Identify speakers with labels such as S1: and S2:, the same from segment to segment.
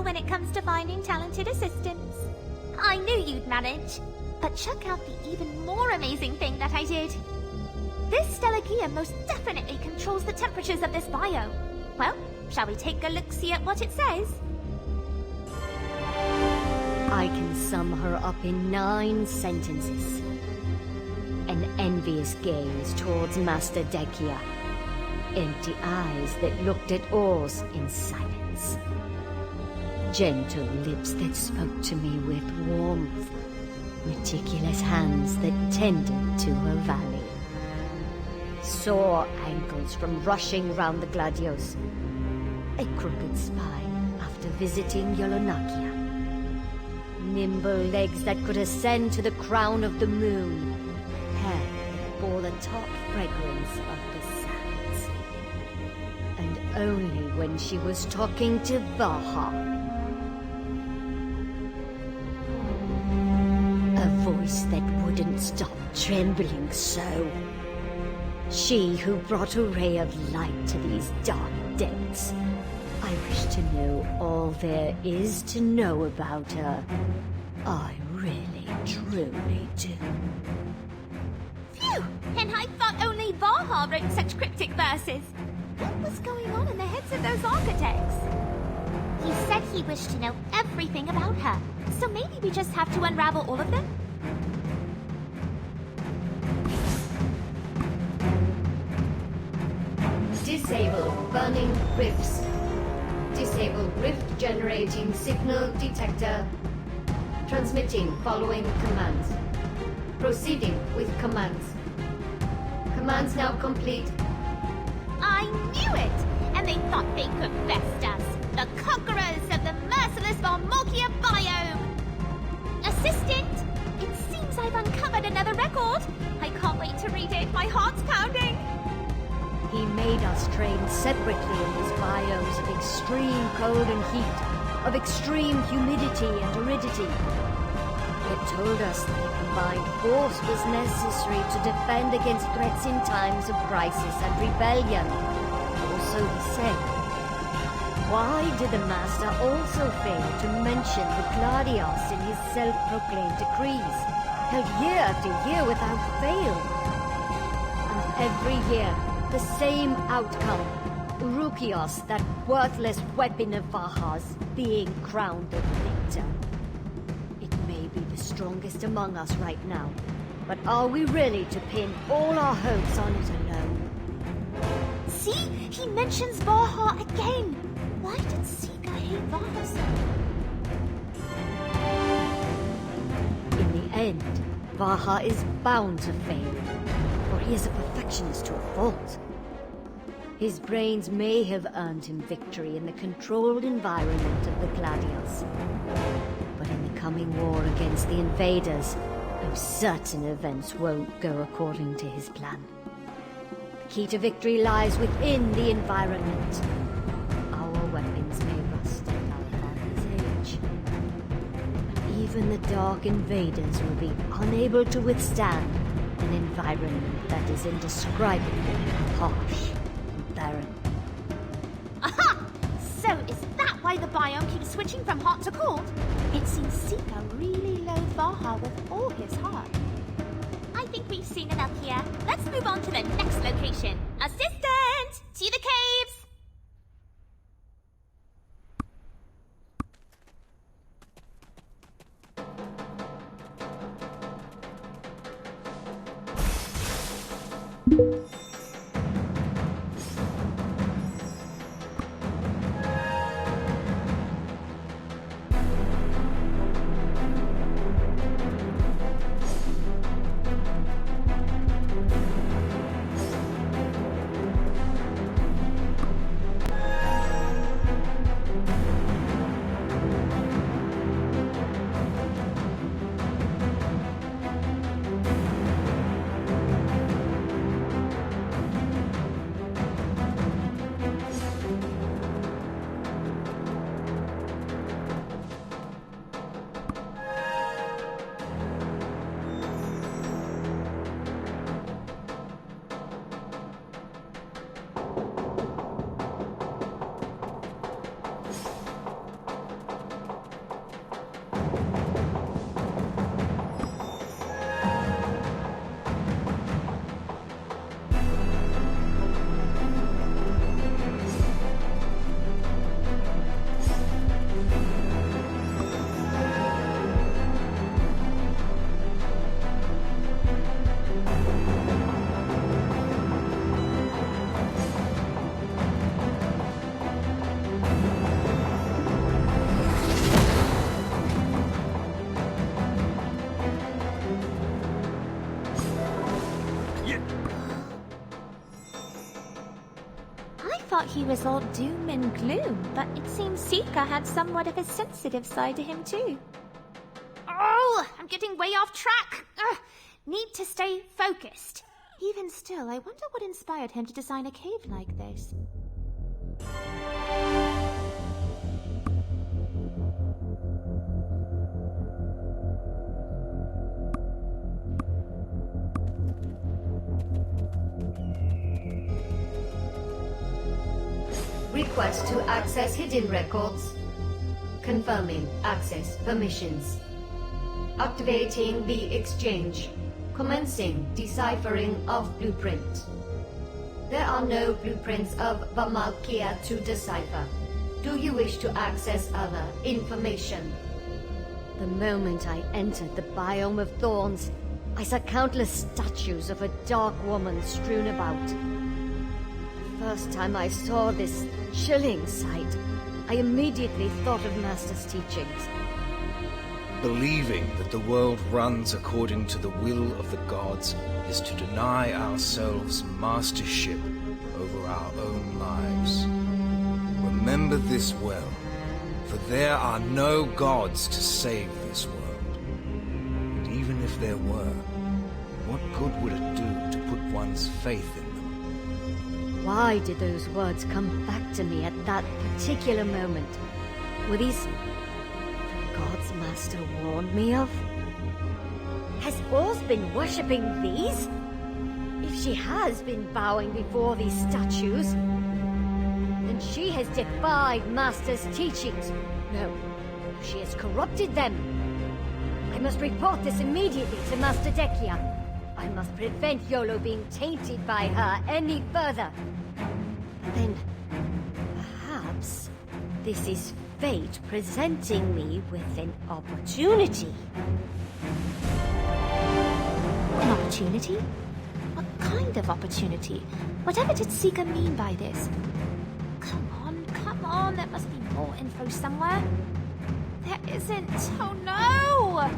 S1: skeptical when it comes to finding talented assistants. I knew you'd manage. But check out the even more amazing thing that I did. This Sycrakea most definitely controls the temperatures of this biome. Well, shall we take a look-see at what it says?
S2: I can sum her up in 9 sentences. An envious gaze towards Master Sycrakea. Empty eyes that looked at oars in silence. Gentle lips that spoke to me with warmth. Meticulous hands that tended to her valley. Sore ankles from rushing round the gladios. A crooked spine after visiting Yolonakia. Nimble legs that could ascend to the crown of the moon. Hair that bore the top fragrance of the sands. And only when she was talking to Vaha. A voice that wouldn't stop trembling so. She who brought a ray of light to these dark depths. I wish to know all there is to know about her. I really, truly do.
S1: Phew! And I thought only Vaha wrote such cryptic verses. What was going on in the heads of those architects? He said he wished to know everything about her. So maybe we just have to unravel all of them?
S2: Disable burning rifts. Disable rift generating signal detector. Transmitting following commands. Proceeding with commands. Commands now complete.
S1: I knew it! And they thought they could best us. The conquerors of the merciless Valmorkia biome! Assistant! It seems I've uncovered another record! I can't wait to read it, my heart's pounding!
S2: He made us train separately in these biomes of extreme cold and heat, of extreme humidity and aridity. It told us that a combined force was necessary to defend against threats in times of crisis and rebellion. Or so he said. Why did the Master also fail to mention the Gladios in his self-proclaimed decrees, held year after year without fail? And every year, the same outcome. Urukios, that worthless weapon of Vaha's, being crowned the victor. It may be the strongest among us right now, but are we really to pin all our hopes on it alone?
S1: See? He mentions Vaha again! Why did Sika hate Vaha so?
S2: In the end, Vaha is bound to fail, for he is a perfectionist to a fault. His brains may have earned him victory in the controlled environment of the Gladios. But in the coming war against the invaders, I'm certain events won't go according to his plan. The key to victory lies within the environment. Our weapons may rust at our father's age, but even the dark invaders will be unable to withstand an environment that is indescribably harsh. Baron.
S1: Aha! So is that why the biome keeps switching from hot to cold? It seems Sika really loathed Vaha with all his heart. I think we've seen enough here. Let's move on to the next location. Assistant! To the caves! he was all doom and gloom, but it seems Sika had somewhat of a sensitive side to him too. Oh, I'm getting way off track. Ugh, need to stay focused. Even still, I wonder what inspired him to design a cave like this.
S2: Request to access hidden records. Confirming access permissions. Activating the exchange. Commencing deciphering of blueprint. There are no blueprints of Vamalkia to decipher. Do you wish to access other information? The moment I entered the biome of thorns, I saw countless statues of a dark woman strewn about. The first time I saw this chilling sight, I immediately thought of Master's teachings.
S3: Believing that the world runs according to the will of the gods is to deny ourselves mastership over our own lives. Remember this well, for there are no gods to save this world. And even if there were, what good would it do to put one's faith in them?
S2: Why did those words come back to me at that particular moment? Were these gods Master warned me of? Has Oz been worshipping these? If she has been bowing before these statues, then she has defied Master's teachings. No, she has corrupted them. I must report this immediately to Master Dekia. I must prevent Yolo being tainted by her any further. Then, perhaps, this is fate presenting me with an opportunity.
S1: An opportunity? What kind of opportunity? Whatever did Sika mean by this? Come on, there must be more info somewhere. There isn't. Oh no!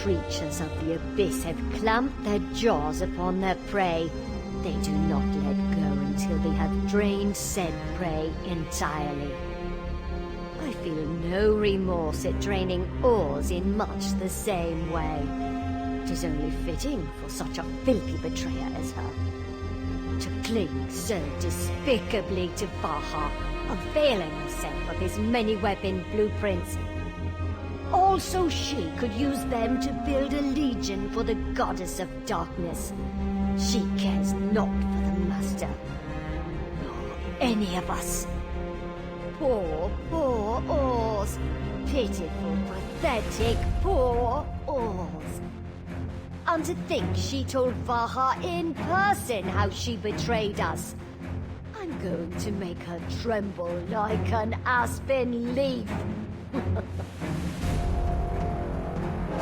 S2: creatures of the abyss have clamped their jaws upon their prey, they do not let go until they have drained said prey entirely. I feel no remorse at draining oars in much the same way. 'Tis only fitting for such a filthy betrayer as her. To cling so despicably to Vaha, availing herself of his many-weaponed blueprints. Also she could use them to build a legion for the goddess of darkness. She cares not for the master, nor any of us. Poor, poor oars. Pitiful, pathetic, poor oars. And to think she told Vaha in person how she betrayed us. I'm going to make her tremble like an aspen leaf.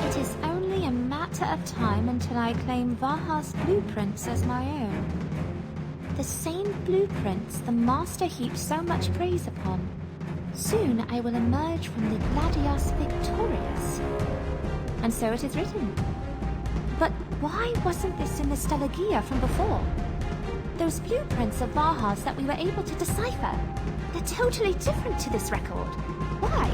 S1: It is only a matter of time until I claim Vaha's blueprints as my own. The same blueprints the Master heaps so much praise upon. Soon I will emerge from the Gladius victorious. And so it is written. But why wasn't this in the Sycrakea from before? Those blueprints of Vaha's that we were able to decipher, they're totally different to this record. Why?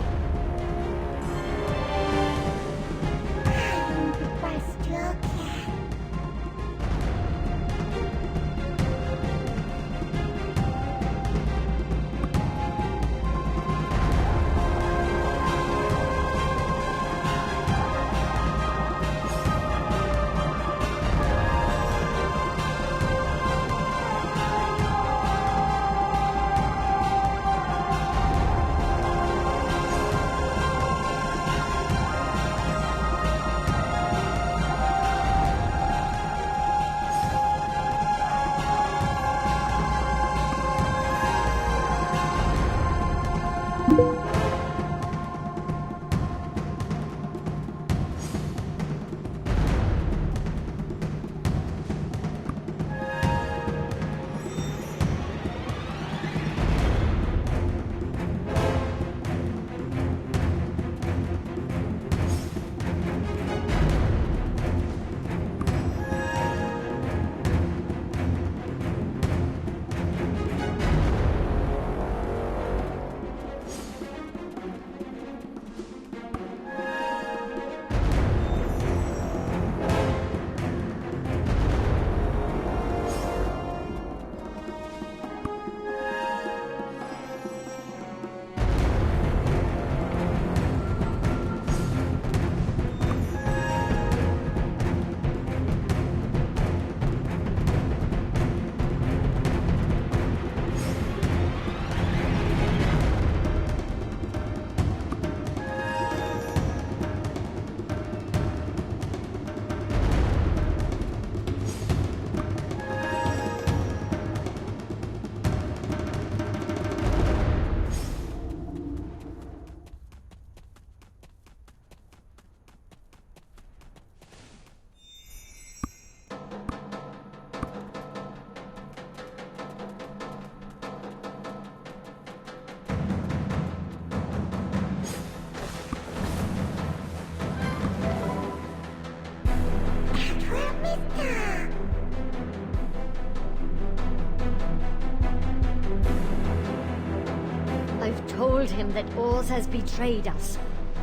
S2: Told him that Oz has betrayed us,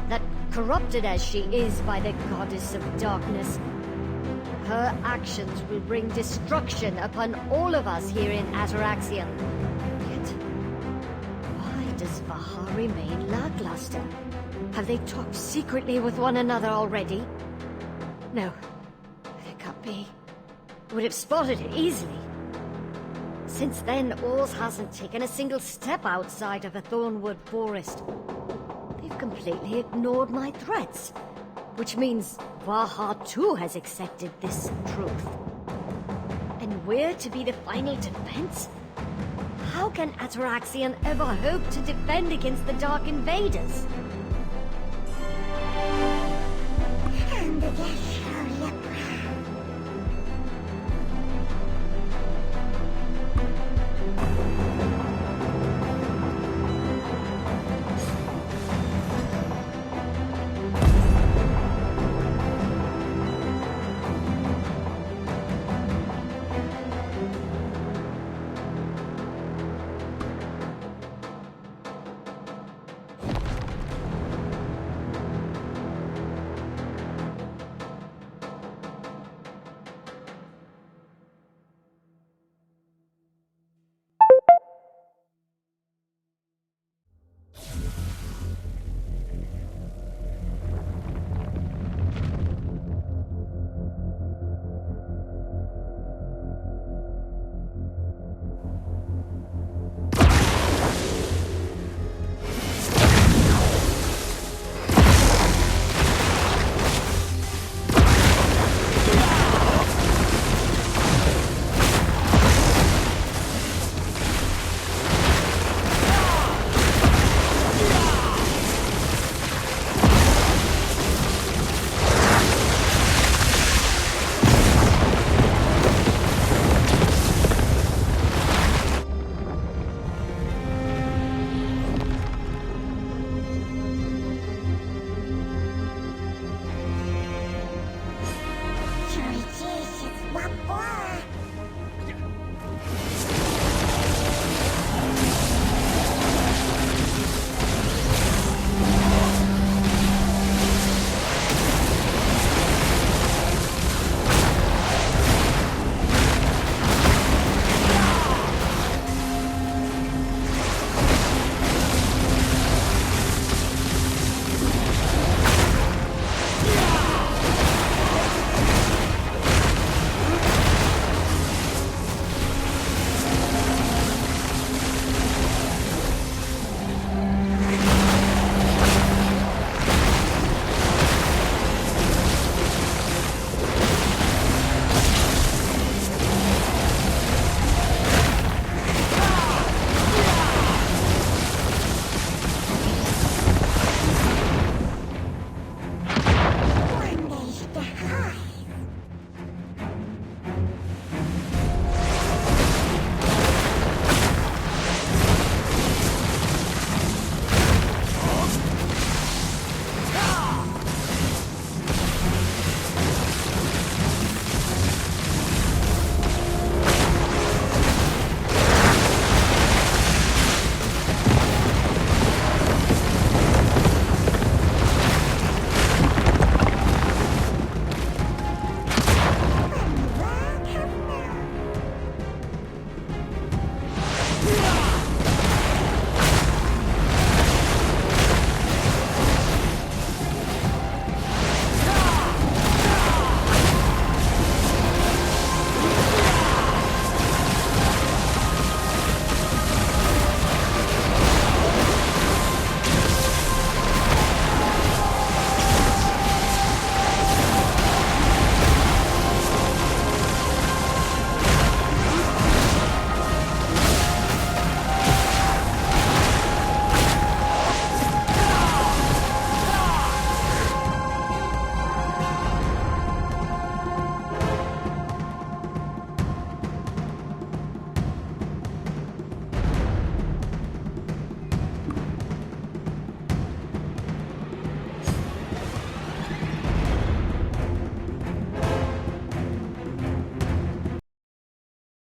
S2: that corrupted as she is by the goddess of darkness, her actions will bring destruction upon all of us here in Atoraxxion. Yet, why does Vaha remain lackluster? Have they talked secretly with one another already? No, it can't be. Would have spotted it easily. Since then, Oz hasn't taken a single step outside of a thornwood forest. They've completely ignored my threats, which means Vaha too has accepted this truth. And we're to be the final defense? How can Atoraxxion ever hope to defend against the Dark Invaders?
S1: Wow.